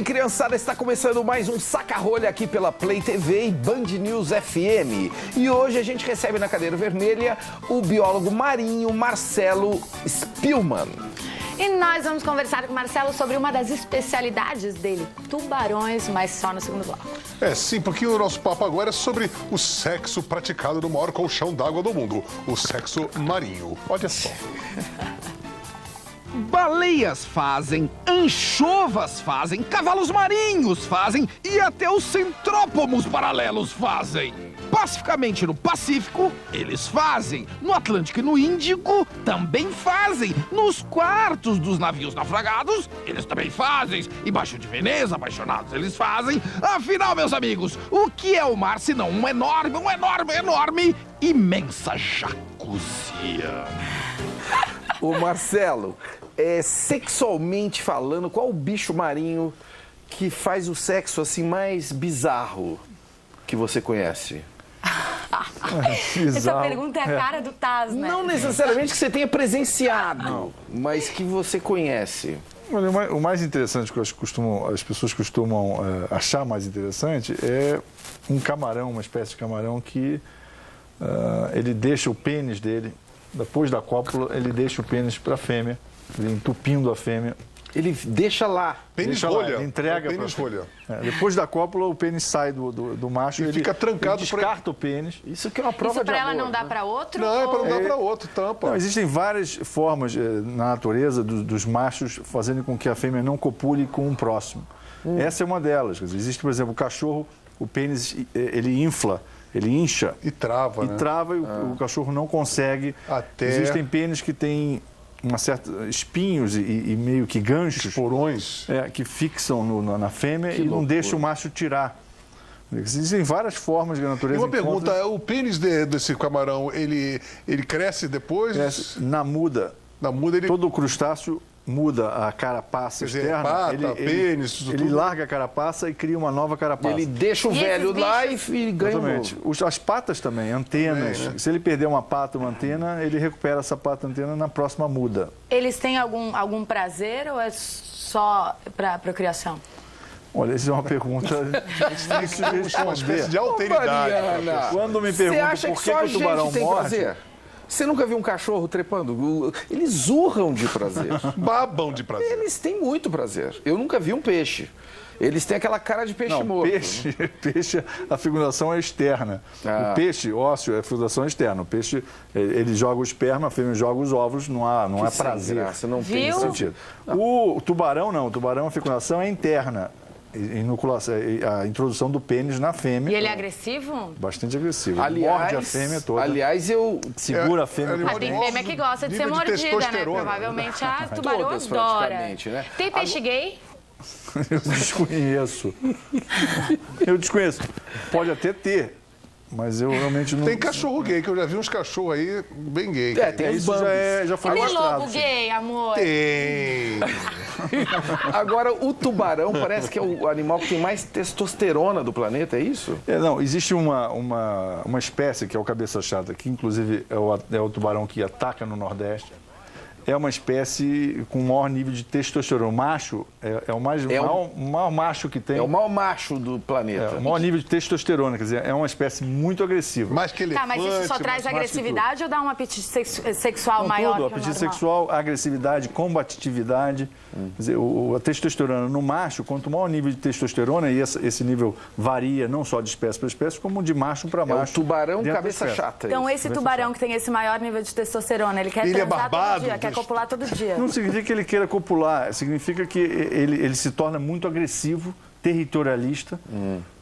criançada, está começando mais um Saca-Rolha aqui pela Play TV e Band News FM. E hoje a gente recebe na cadeira vermelha o biólogo marinho Marcelo Spillmann. E nós vamos conversar com o Marcelo sobre uma das especialidades dele, tubarões, mas só no segundo bloco. Sim, porque o nosso papo agora é sobre o sexo praticado no maior colchão d'água do mundo, o sexo marinho. Olha só. Baleias fazem, anchovas fazem, cavalos marinhos fazem e até os centrópomos paralelos fazem. Pacificamente no Pacífico, eles fazem. No Atlântico e no Índico, também fazem. Nos quartos dos navios naufragados, eles também fazem. Embaixo de Veneza, apaixonados, eles fazem. Afinal, meus amigos, o que é o mar senão uma enorme, imensa jacuzia? Ô Marcelo, sexualmente falando, qual o bicho marinho que faz o sexo assim mais bizarro que você conhece? Essa pergunta é a cara do Taz, né? Não necessariamente que você tenha presenciado, mas que você conhece. Olha, o mais interessante que as pessoas costumam achar mais interessante é um camarão, uma espécie de camarão que ele deixa o pênis dele, depois da cópula, ele deixa o pênis para a fêmea, entupindo a fêmea. Ele deixa lá. Pênis rolha. Ele entrega pênis rolha. Depois da cópula, o pênis sai do macho. E fica trancado. Ele descarta o pênis. Isso que é uma prova de amor. Isso para ela não dá para outro? Não, é para não dar para outro, tampa. Não, existem várias formas na natureza dos machos fazendo com que a fêmea não copule com um próximo. Essa é uma delas. Quer dizer, existe, por exemplo, o cachorro, o pênis, ele infla. Ele incha. E trava, né? E trava e o cachorro não consegue. Existem pênis que têm uma certa espinhos e meio que ganchos. Esporões. Que fixam na fêmea e não deixam o macho tirar. Existem várias formas de a natureza. E uma pergunta, o pênis desse camarão, ele cresce depois? Cresce na muda. Na muda ele... Todo crustáceo muda a carapaça externa. Pata, pênis, ele larga a carapaça e cria uma nova carapaça. Ele deixa o velho lá e ganha um novo. As patas também, antenas. Também, né? Se ele perder uma pata, uma antena, ele recupera essa pata, antena na próxima muda. Eles têm algum prazer ou é só para procriação? Olha, essa é uma pergunta difícil de responder. Uma espécie de alteridade. Quando me perguntam por que o tubarão morre... Você nunca viu um cachorro trepando? Eles urram de prazer. Babam de prazer. Eles têm muito prazer. Eu nunca vi um peixe. Eles têm aquela cara de peixe morto. Peixe, a figuração é externa. O peixe ósseo é a figuração externa. O peixe, ele joga o esperma, a fêmea joga os ovos, não há prazer. Graça, não tem sentido. O tubarão não, o tubarão, a figuração é interna. A introdução do pênis na fêmea. E ele é agressivo? Bastante agressivo. Aliás, morde a fêmea toda. Aliás, segura a fêmea. Tem fêmea que gosta de ser mordida, né? Provavelmente a tubarão adora. Né? Tem peixe gay? Eu desconheço. Eu desconheço. Pode até ter. Mas eu realmente não... Tem cachorro gay, que eu já vi uns cachorros aí bem gay. Tem isso já foi tem mostrado. Lobo gay, amor? Tem. Agora, o tubarão parece que é o animal que tem mais testosterona do planeta, é isso? Não, existe uma espécie que é o cabeça chata, que inclusive é o tubarão que ataca no Nordeste. É uma espécie com o maior nível de testosterona. O macho é o maior macho que tem. É o maior macho do planeta. O maior nível de testosterona, quer dizer, é uma espécie muito agressiva. Mais que elefante. Tá, mas isso só traz agressividade ou dá um apetite sexual maior que o normal? Apetite sexual, agressividade, combatividade. Quer dizer, a testosterona no macho, quanto maior o nível de testosterona, e esse nível varia não só de espécie para espécie, como de macho para macho. É o tubarão cabeça chata. Então, esse tubarão que tem esse maior nível de testosterona, ele quer transar todo dia, quer copular todo dia. Não significa que ele queira copular, significa que ele se torna muito agressivo, territorialista.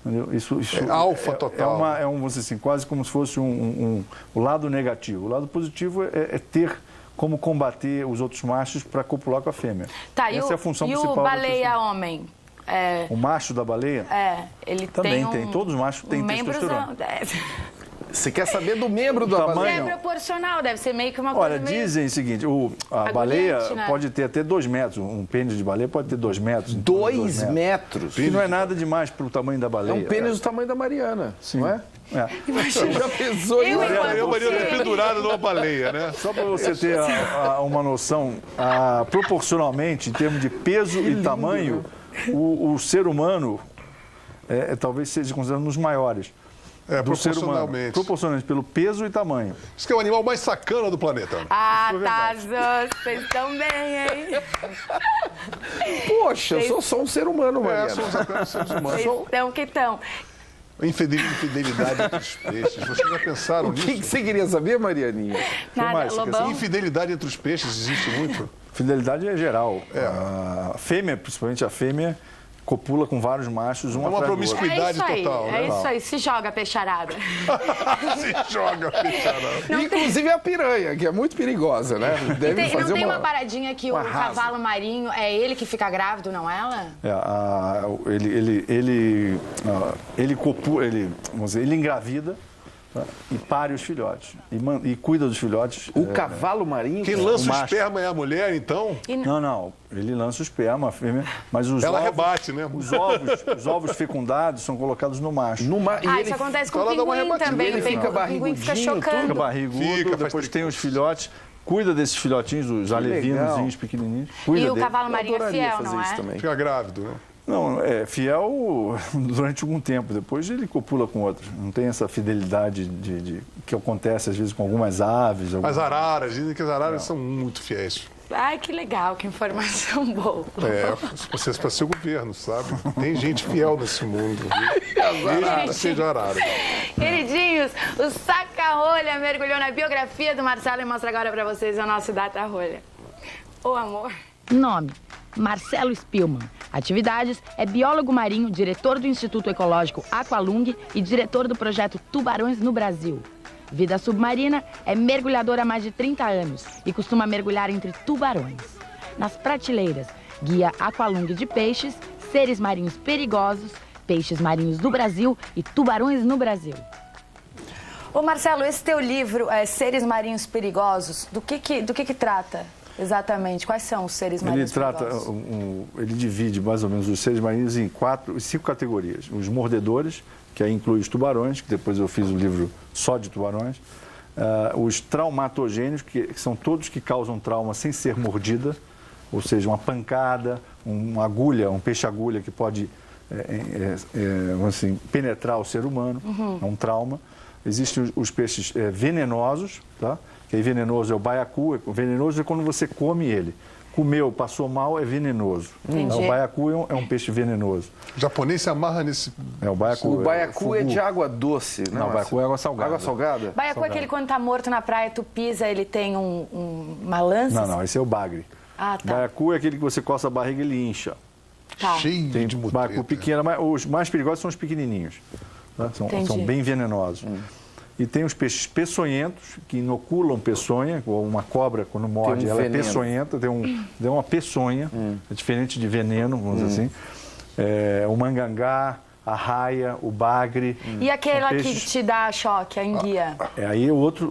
Entendeu? Isso é alfa total. Vamos dizer assim, quase como se fosse o lado negativo. O lado positivo é ter como combater os outros machos para copular com a fêmea. Tá, essa é a função principal. E o baleia-homem? O macho da baleia? Ele também tem. Todos os machos têm testosterona. Você quer saber do membro do tamanho? É proporcional, deve ser meio que uma coisa. Olha, dizem o seguinte: a baleia pode ter até 2 metros. Um pênis de baleia pode ter 2 metros. 2 metros? Que não é nada demais para o tamanho da baleia. É um pênis do tamanho da Mariana, sim. Não é? Você já pensou nisso? A Mariana é pendurada numa baleia, né? Só para você ter uma noção, proporcionalmente, em termos de peso e tamanho, o ser humano talvez seja considerado um dos maiores. Do ser humano, proporcionalmente pelo peso e tamanho. Isso que é o animal mais sacana do planeta. Ah, Tazos, vocês estão bem, hein? Poxa, eu sou só um ser humano, Mariana. Somos apenas seres humanos. Vocês estão que estão. Infidelidade entre os peixes. Vocês já pensaram O nisso? que você queria saber, Marianinha? Nada, mais? Lobão. Infidelidade entre os peixes existe muito? Fidelidade é geral. A fêmea, principalmente a fêmea, copula com vários machos, um É uma atrás do outro. promiscuidade total, né? É isso aí, se joga peixarada. Se joga, peixarada. Inclusive a piranha, que é muito perigosa, né? Deve Não fazer tem uma paradinha que o arraso. cavalo marinho, é ele que fica grávido, não ela? Ele copula, vamos dizer, ele engravida, tá? E pare os filhotes. E cuida dos filhotes. O cavalo marinho... Quem lança o macho. esperma é a mulher, então? Não. Ele lança o esperma, a fêmea, mas Ela rebate, né? Os ovos fecundados são colocados no macho. Ah, isso acontece com o ela dá uma pinguim rebatida. também. Ele fica O pinguim fica barrigudinho, chocando. Fica barrigudo, Fica, faz depois tem os filhotes, cuida desses filhotinhos, os alevinozinhos pequenininhos. Cuida E o dele. cavalo marinho é adoraria fiel, fazer não isso é? também. Fica grávido, né? Não, é fiel durante algum tempo, depois ele copula com outros. Não tem essa fidelidade que acontece às vezes com algumas aves. As araras, dizem que as araras são muito fiéis. Ai, que legal, que informação boa. Vocês para ser o governo, sabe? Tem gente fiel nesse mundo. Mesmo que seja arara. Queridinhos, o Saca-Rolha mergulhou na biografia do Marcelo e mostra agora pra vocês o nosso Data-Rolha. Ô, amor. Nome: Marcelo Spillmann. Atividades: é biólogo marinho, diretor do Instituto Ecológico Aqualung e diretor do projeto Tubarões no Brasil. Vida submarina: é mergulhador há mais de 30 anos e costuma mergulhar entre tubarões. Nas prateleiras: guia Aqualung de peixes, seres marinhos perigosos, peixes marinhos do Brasil e tubarões no Brasil. Ô, Marcelo, esse teu livro, Seres Marinhos Perigosos, do que trata? Exatamente. Quais são os seres marinhos perigosos? Ele divide mais ou menos os seres marinhos em 5 categorias. Os mordedores, que aí inclui os tubarões, que depois eu fiz um livro só de tubarões. Os traumatogênios, que são todos que causam trauma sem ser mordida, ou seja, uma pancada, uma agulha, um peixe-agulha que pode assim, penetrar o ser humano, é um trauma. Existem os peixes venenosos, tá? Que aí venenoso é o baiacu. Venenoso é quando você come ele. Comeu, passou mal, é venenoso. O baiacu é um peixe venenoso. O japonês se amarra nesse... O baiacu, O baiacu é de água doce, né? Não, o baiacu é água salgada. Água salgada? Baiacu é aquele quando tá morto na praia, tu pisa, ele tem uma lança? Não, esse é o bagre. Ah, tá. Baiacu é aquele que você coça a barriga e ele incha. Tá. Cheio Tem de baiacu mutreta. pequeno, mas os mais perigosos são os pequenininhos. Tá? Entendi. São bem venenosos. E tem os peixes peçonhentos, que inoculam peçonha, ou uma cobra, quando morde, ela veneno. é peçonhenta, tem uma peçonha, é diferente de veneno, vamos dizer assim. O mangangá, a raia, o bagre. E aquela são que peixes- te dá choque, a enguia? Aí é outro.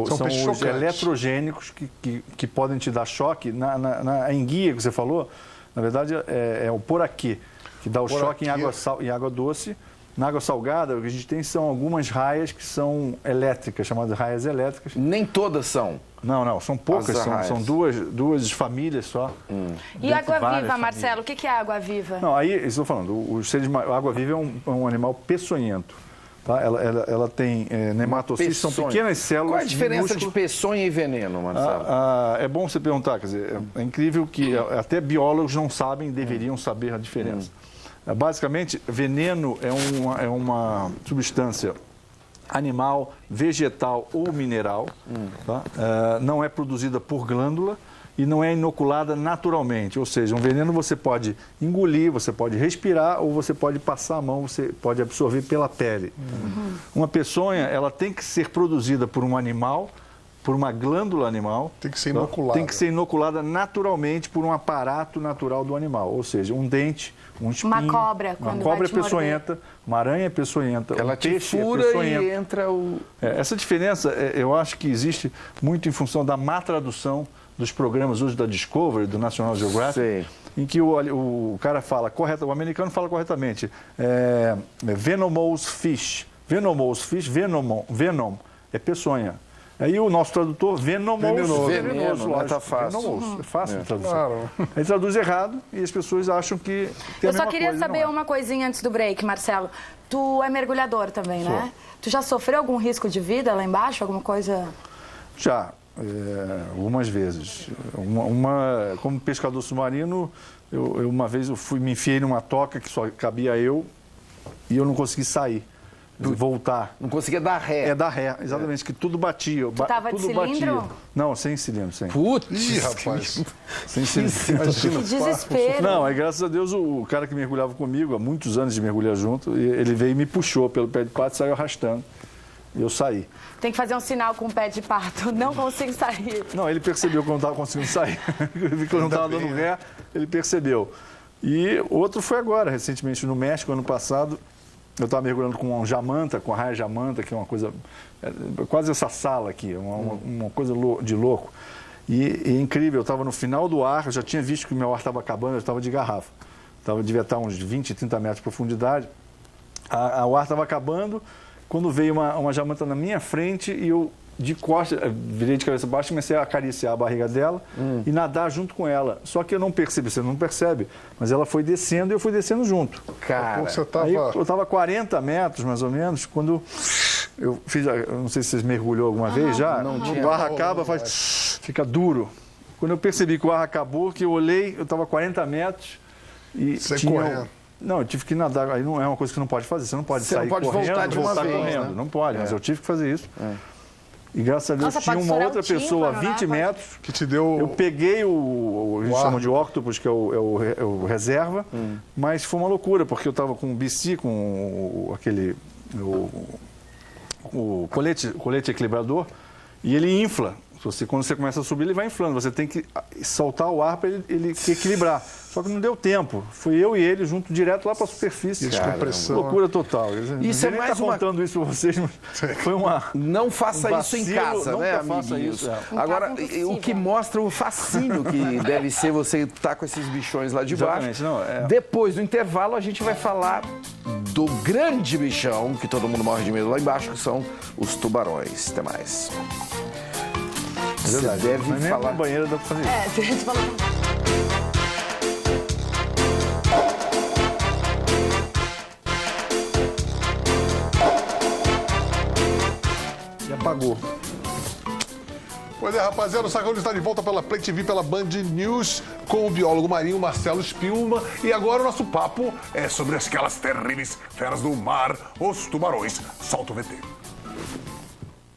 São São peixes os chocantes. eletrogênicos que podem te dar choque. Na enguia que você falou, na verdade, é o poraquê, que dá o choque em água doce. Na água salgada, o que a gente tem são algumas raias que são elétricas, chamadas raias elétricas. Nem todas são. Não, são poucas, As raias. são duas famílias só. E Dentre água-viva, várias Marcelo? O que é água-viva? Não, aí, estou falando, a água-viva é um animal peçonhento. Tá? Ela tem nematocitos, são Peçonha. pequenas células. Qual é a diferença de minúsculas. peçonha e veneno, Marcelo? É bom você perguntar, quer dizer, é incrível que até biólogos não sabem, deveriam saber a diferença. Basicamente, veneno é uma substância animal, vegetal ou mineral, tá? Não é produzida por glândula e não é inoculada naturalmente. Ou seja, um veneno você pode engolir, você pode respirar ou você pode passar a mão, você pode absorver pela pele. Uma peçonha, ela tem que ser produzida por um animal, por uma glândula animal. Tem que ser inoculada. Tem que ser inoculada naturalmente por um aparato natural do animal. Ou seja, um dente, um espinho. Uma cobra, quando Uma cobra vai te morder. peçonhenta, uma aranha é peçonhenta, Ela um te peixe fura é peçonhento. e entra o... Essa diferença, eu acho que existe muito em função da má tradução dos programas hoje da Discovery, do National Geographic, Sei. em que o cara fala o americano fala corretamente, venomous fish. Venomous fish, venom é peçonha. Aí o nosso tradutor, venenoso, Veneno, lógico, tá fácil. venenoso, é fácil de traduzir. Claro. Ele traduz errado e as pessoas acham que tem a Eu só mesma queria coisa, saber não é. uma coisinha antes do break, Marcelo. Tu é mergulhador também, né? Tu já sofreu algum risco de vida lá embaixo? Alguma coisa... Já, algumas vezes. Como pescador submarino, uma vez me enfiei numa toca que só cabia eu e eu não consegui sair, voltar. Não conseguia dar ré. É dar ré, exatamente, que tudo batia. Tu tava de tudo cilindro? batia. Não, sem cilindro, sem. Putz. Ih, rapaz. Sem cilindro. Que desespero. Não, aí graças a Deus o cara que mergulhava comigo, há muitos anos de mergulhar junto, ele veio e me puxou pelo pé de pato e saiu arrastando. E eu saí. Tem que fazer um sinal com o pé de pato. Não consigo sair. Não, ele percebeu que eu não estava conseguindo sair. Eu vi que eu não estava dando ré, ele percebeu. E outro foi agora, recentemente no México, ano passado. Eu estava mergulhando com um jamanta, com a raia jamanta, que é uma coisa, quase essa sala aqui, uma coisa de louco. E é incrível, eu estava no final do ar, eu já tinha visto que o meu ar estava acabando, eu estava de garrafa. Devia estar uns 20, 30 metros de profundidade. O ar estava acabando, quando veio uma jamanta na minha frente e eu, de costas, virei de cabeça baixa e comecei a acariciar a barriga dela e nadar junto com ela. Só que eu não percebi, você não percebe, mas ela foi descendo e eu fui descendo junto. Cara, Você tava... Aí eu estava a 40 metros, mais ou menos, quando eu fiz, eu não sei se vocês mergulhou alguma vez já, quando o ar acaba, fica duro. Quando eu percebi que o ar acabou, que eu olhei, eu estava a 40 metros e Você correndo. Não, eu tive que nadar, aí não é uma coisa que não pode fazer, você não pode Você sair não pode correndo, voltar de uma vez, correndo, né? não pode, mas eu tive que fazer isso. E graças a Deus Nossa, tinha pode uma estourar outra o tímpano pessoa a na 20 água. metros. Que te deu... Eu peguei a gente chama de octopus, que é o reserva, mas foi uma loucura, porque eu estava com o BC, com o colete equilibrador, e ele infla. Quando você começa a subir, ele vai inflando. Você tem que soltar o ar para ele se equilibrar. Só que não deu tempo. Fui eu e ele junto direto lá para a superfície. Isso com pressão. Loucura total. Isso é nem mais tá uma- contando isso para vocês, mas foi uma... não faça Um isso em vacilo, casa, nunca né, faça amiguinhos? isso, Agora, impossível. o que mostra o fascínio que deve ser você estar com esses bichões lá de baixo. Exatamente, não, Depois do intervalo, a gente vai falar do grande bichão, que todo mundo morre de medo lá embaixo, que são os tubarões. Até mais. Você deve Mas nem falar... na banheira dá para fazer isso. É, a gente falou... E apagou. Pois é, rapaziada, o Sacão está de volta pela Play TV, pela Band News, com o biólogo marinho Marcelo Spillmann. E agora o nosso papo é sobre aquelas terríveis feras do mar, os tubarões. Solta o VT.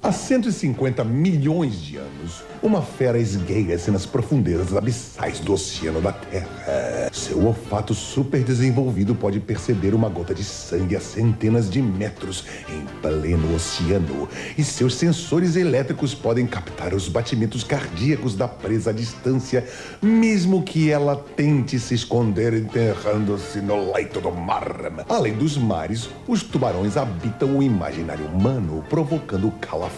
Há 150 milhões de anos, uma fera esgueia-se nas profundezas abissais do oceano da Terra. Seu olfato super desenvolvido pode perceber uma gota de sangue a centenas de metros em pleno oceano. E seus sensores elétricos podem captar os batimentos cardíacos da presa à distância, mesmo que ela tente se esconder enterrando-se no leito do mar. Além dos mares, os tubarões habitam o imaginário humano, provocando calafrios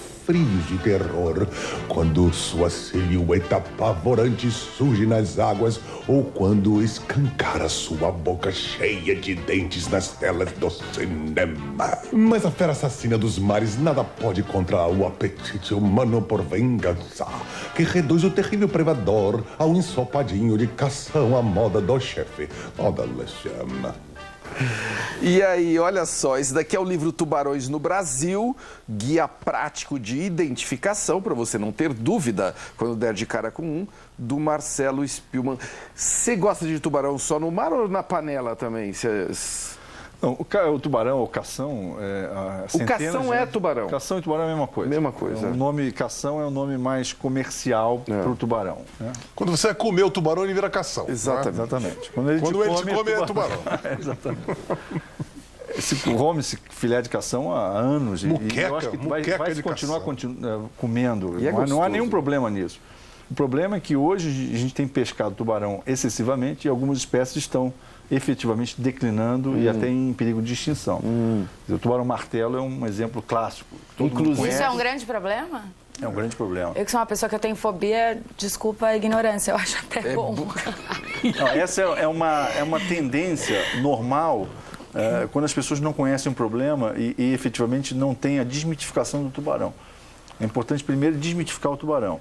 de terror quando sua silhueta apavorante surge nas águas ou quando escancara sua boca cheia de dentes nas telas do cinema. Mas a fera assassina dos mares nada pode contra o apetite humano por vingança, que reduz o terrível predador ao ensopadinho de cação à moda do chefe. E aí, olha só, esse daqui é o livro Tubarões no Brasil, guia prático de identificação, para você não ter dúvida quando der de cara com um, do Marcelo Spillmann. Você gosta de tubarão só no mar ou na panela também? Não, o tubarão, o cação... O cação é tubarão? Cação e tubarão é a mesma coisa. Mesma coisa. O nome cação é o nome mais comercial para o tubarão. Né? Quando você vai comer o tubarão, ele vira cação. Exatamente. Exatamente. Quando ele Quando ele te come, é tubarão. Exatamente. Se come esse filé de cação há anos. Muqueca, e eu acho que vai muqueca de continuar cação. comendo. E é não há gostoso. nenhum problema nisso. O problema é que hoje a gente tem pescado tubarão excessivamente e algumas espécies estão efetivamente declinando e até em perigo de extinção. O tubarão martelo é um exemplo clássico. Inclusive- Isso é um grande problema? É um grande problema. Eu que sou uma pessoa que eu tenho fobia, desculpa a ignorância, eu acho até bom. Não, essa é uma tendência normal quando as pessoas não conhecem um problema e efetivamente não tem a desmitificação do tubarão. É importante primeiro desmitificar o tubarão.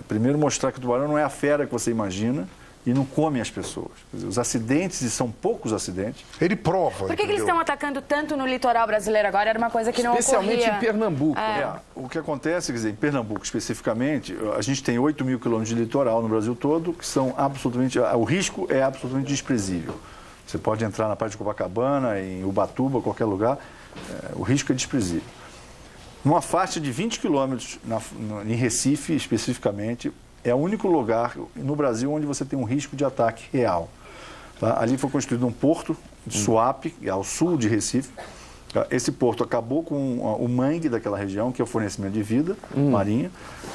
Primeiro mostrar que o tubarão não é a fera que você imagina e não come as pessoas. Quer dizer, os acidentes, e são poucos acidentes... Ele prova, Por que eles estão atacando tanto no litoral brasileiro agora? Era uma coisa que não Especialmente ocorria. em Pernambuco. O que acontece, quer dizer, em Pernambuco especificamente, a gente tem 8 mil quilômetros de litoral no Brasil todo, que são absolutamente... O risco é absolutamente desprezível. Você pode entrar na Praia de Copacabana, em Ubatuba, qualquer lugar, o risco é desprezível. Numa faixa de 20 quilômetros em Recife, especificamente, é o único lugar no Brasil onde você tem um risco de ataque real. Tá? Ali foi construído um porto de Suape, ao sul de Recife. Tá? Esse porto acabou com o mangue daquela região, que é o fornecimento de vida marinha,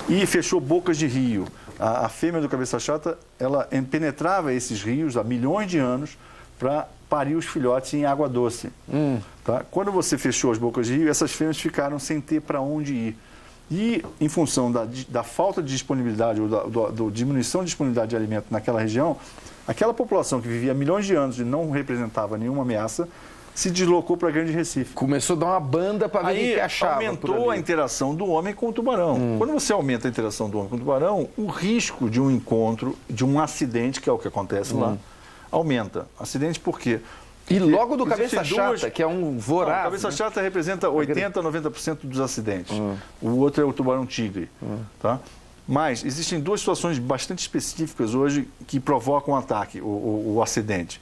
e fechou bocas de rio. A fêmea do cabeça-chata, ela penetrava esses rios há milhões de anos para parir os filhotes em água doce. Tá? Quando você fechou as bocas de rio, essas fêmeas ficaram sem ter para onde ir. E, em função da falta de disponibilidade ou da diminuição de disponibilidade de alimento naquela região, aquela população que vivia há milhões de anos e não representava nenhuma ameaça, se deslocou para Grande Recife. Começou a dar uma banda para ver o que achava. Aumentou a interação do homem com o tubarão. Quando você aumenta a interação do homem com o tubarão, o risco de um encontro, de um acidente, que é o que acontece lá, aumenta. Acidente por quê? E logo do cabeça-chata, que é um voraz. O cabeça-chata representa 80% a 90% dos acidentes. O outro é o tubarão-tigre. Tá? Mas existem duas situações bastante específicas hoje que provocam o ataque, o acidente.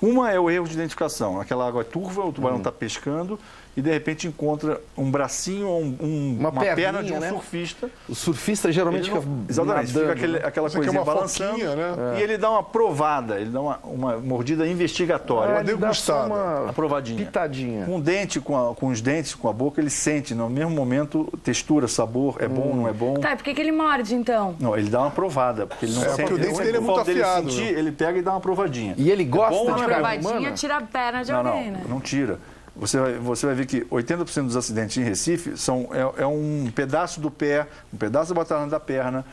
Uma é o erro de identificação. Aquela água é turva, o tubarão está pescando e, de repente, encontra um bracinho ou uma perna de um surfista. O surfista geralmente fica exatamente, nadando, fica aquela coisinha balançando. Foquinha, né? E ele dá uma provada, ele dá uma mordida investigatória. Uma degustada. Uma provadinha. Pitadinha. Com o dente, com os dentes, com a boca, ele sente no mesmo momento textura, sabor, é bom, não é bom. Tá, e por que ele morde, então? Não, ele dá uma provada, porque ele não sente. porque o dente dele é muito afiado. Ele pega e dá uma provadinha. E ele gosta de Uma carne provadinha humana? tira a perna de alguém, né? Não tira. Você vai ver que 80% dos acidentes em Recife é um pedaço do pé, um pedaço da batata da perna.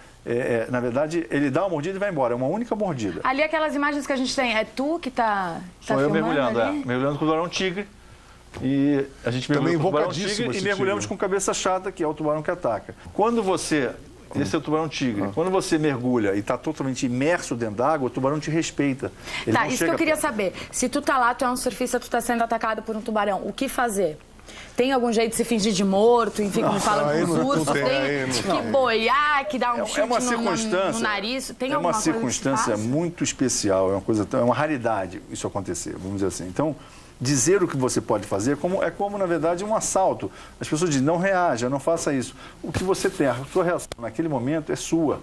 Na verdade, ele dá uma mordida e vai embora. É uma única mordida. Ali aquelas imagens que a gente tem, é tu que tá Sou eu filmando mergulhando, ali? mergulhando com o tubarão-tigre. E a gente mergulha com o tubarão-tigre e mergulhamos com cabeça-chata, que é o tubarão que ataca. Quando você... Esse é o tubarão-tigre. Quando você mergulha e está totalmente imerso dentro da água, o tubarão te respeita. Ele Tá, não isso que chega eu queria perto. saber. Se tu tá lá, tu é um surfista, tu tá sendo atacado por um tubarão, o que fazer? Tem algum jeito de se fingir de morto, enfim, como falam aí com os não ursos? tem, aí Tem não. que boiar, que dá um É chute uma no circunstância. nariz? Tem é uma alguma coisa que se circunstância faz? muito especial, é uma raridade isso acontecer, vamos dizer assim. Então, dizer o que você pode fazer é como, na verdade, um assalto. As pessoas dizem, não reaja, não faça isso. O que você tem, a sua reação naquele momento é sua.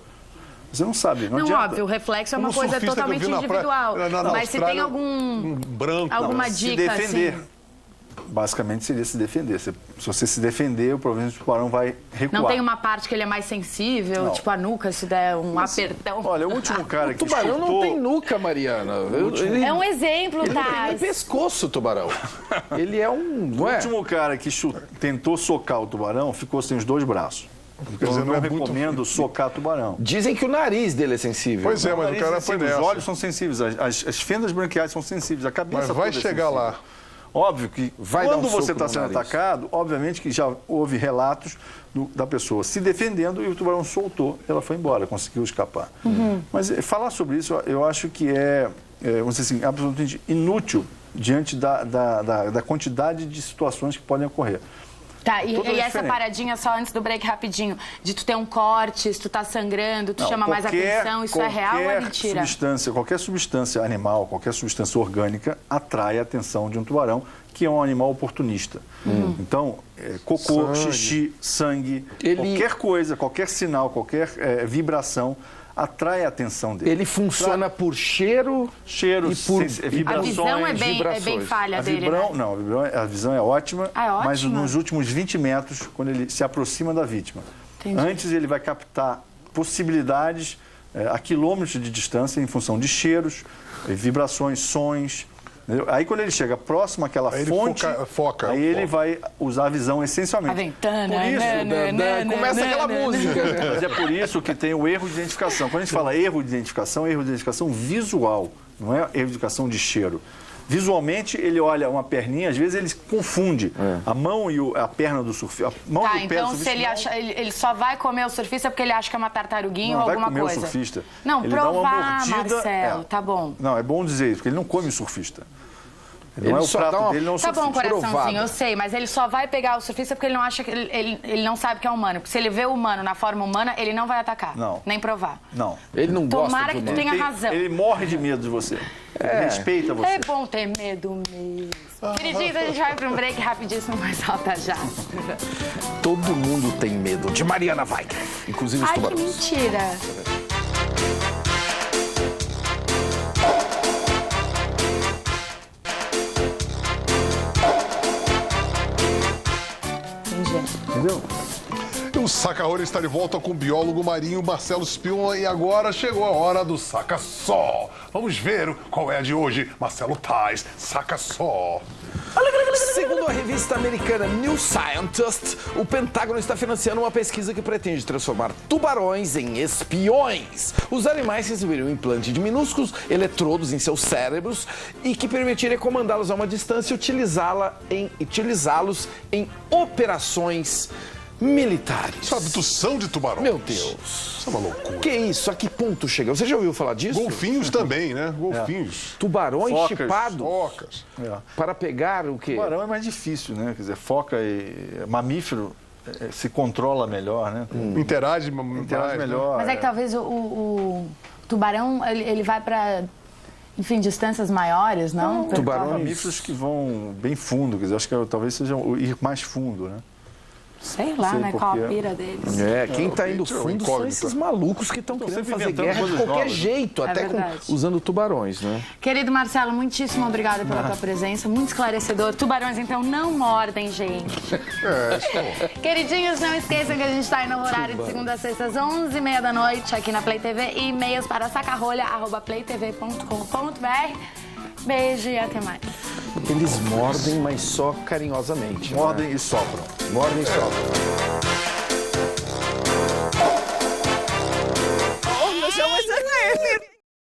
Você não sabe, não adianta. Óbvio, o reflexo é uma Como coisa surfista que eu totalmente vi na praia, individual. na Mas se tem Austrália, algum... branco. alguma Se dica, defender. assim? Basicamente seria se defender. Se você se defender, provavelmente o tubarão vai recuar. Não tem uma parte que ele é mais sensível, Não. tipo a nuca, se der um apertão? Olha, o último cara que Tubarão chutou... não tem nuca, Mariana. Ele É um exemplo, tem Tais. pescoço, o tubarão. Ele é um... O último cara que tentou socar o tubarão ficou sem os dois braços. Então, dizer, eu não não é muito- recomendo socar tubarão. Dizem que o nariz dele é sensível. Pois é, mas o cara foi Os nessa. olhos são sensíveis, as fendas branquiais são sensíveis, a cabeça Mas vai toda é chegar sensível. lá. Óbvio que Vai dar quando um você soco está no sendo nariz. atacado, obviamente que já houve relatos da pessoa se defendendo e o tubarão soltou, ela foi embora, conseguiu escapar. Mas falar sobre isso eu acho que vamos dizer assim, absolutamente inútil diante da quantidade de situações que podem ocorrer. Tá, e Totalmente essa diferente. paradinha, só antes do break rapidinho, de tu ter um corte, se tu tá sangrando, tu chama mais atenção, isso é real ou é mentira? Qualquer substância animal, qualquer substância orgânica atrai a atenção de um tubarão, que é um animal oportunista. Então, cocô, Sangue. xixi, sangue, Ele- qualquer coisa, qualquer sinal, qualquer vibração atrai a atenção dele. Ele funciona por cheiro Cheiros, e por... A vibrações. visão é bem vibrações. falha dele, né? Não, a visão é ótima, Ah, é ótima? mas nos últimos 20 metros, quando ele se aproxima da vítima. Entendi. Antes ele vai captar possibilidades a quilômetros de distância em função de cheiros, vibrações, sons. Entendeu? Aí quando ele chega próximo àquela Aí ele fonte, foca, aí ele vai usar a visão essencialmente. A ventana, Por isso, Começa aquela música. mas é por isso que tem o erro de identificação. Quando a gente fala erro de identificação visual, não é erro de identificação de cheiro. Visualmente, ele olha uma perninha, às vezes ele confunde a mão e a perna do surfista. A mão Tá, e o pé então do se surfista ele acha, ele só vai comer o surfista porque ele acha que é uma tartaruguinha não ou vai alguma comer coisa. o surfista. Não, Ele dá uma provar, mordida, Marcelo, tá bom. Não, é bom dizer isso, porque ele não come o surfista. Não é o só dá prato uma- dele, não é o Tá bom, surfista. coraçãozinho, provado. eu sei, mas ele só vai pegar o surfista porque ele não acha que ele não sabe que é humano. Porque se ele vê o humano na forma humana, ele não vai atacar. Não. Nem provar. Não. Ele não gosta Tomara de que tu humano. tenha razão. Ele morre de medo de você. Ele respeita você. É bom ter medo mesmo. Queridinhos, a gente vai para um break rapidíssimo, mas volta já. Todo mundo tem medo de Mariana Weicker, inclusive os Ai, que tubarões. mentira. Entendi. Entendeu? E o Saca-Rolha está de volta com o biólogo marinho Marcelo Spillman e agora chegou a hora do Saca-Só. Vamos ver qual é a de hoje. Marcelo Tais, Saca-Só. Segundo a revista americana New Scientist, o Pentágono está financiando uma pesquisa que pretende transformar tubarões em espiões. Os animais receberam um implante de minúsculos eletrodos em seus cérebros e que permitiria comandá-los a uma distância e utilizá-los em operações militares. Isso é uma abdução de tubarões. Meu Deus. Isso é uma loucura. Que isso? A que ponto chega? Você já ouviu falar disso? Golfinhos também, né? Golfinhos. Tubarões Focas. chipados Focas. para pegar o quê? Tubarão é mais difícil, né? Quer dizer, foca e mamífero se controla melhor, né? Interage, Interage mais, né? melhor. Mas é que talvez o tubarão, ele vai para, enfim, distâncias maiores, não? tubarão- Mamíferos que vão bem fundo, quer dizer, acho que talvez seja ir mais fundo, né? Sei lá, Sei né? por Qual quê. a pira deles. É, quem tá indo Isso é uma fundo são incógnita. esses malucos que estão querendo sempre fazer inventando guerra de coisas qualquer novas, né? jeito, É até verdade. usando tubarões, né? Querido Marcelo, muitíssimo obrigada pela tua presença, muito esclarecedor. Tubarões, então, não mordem, gente. Queridinhos, não esqueçam que a gente está aí no horário de segunda a sexta, às 11h30 da noite, aqui na Play TV, e e-mails para sacarolha@playtv.com.br. Beijo e até mais. Eles mordem, mas só carinhosamente. Mordem e sopram. Mordem e sopram.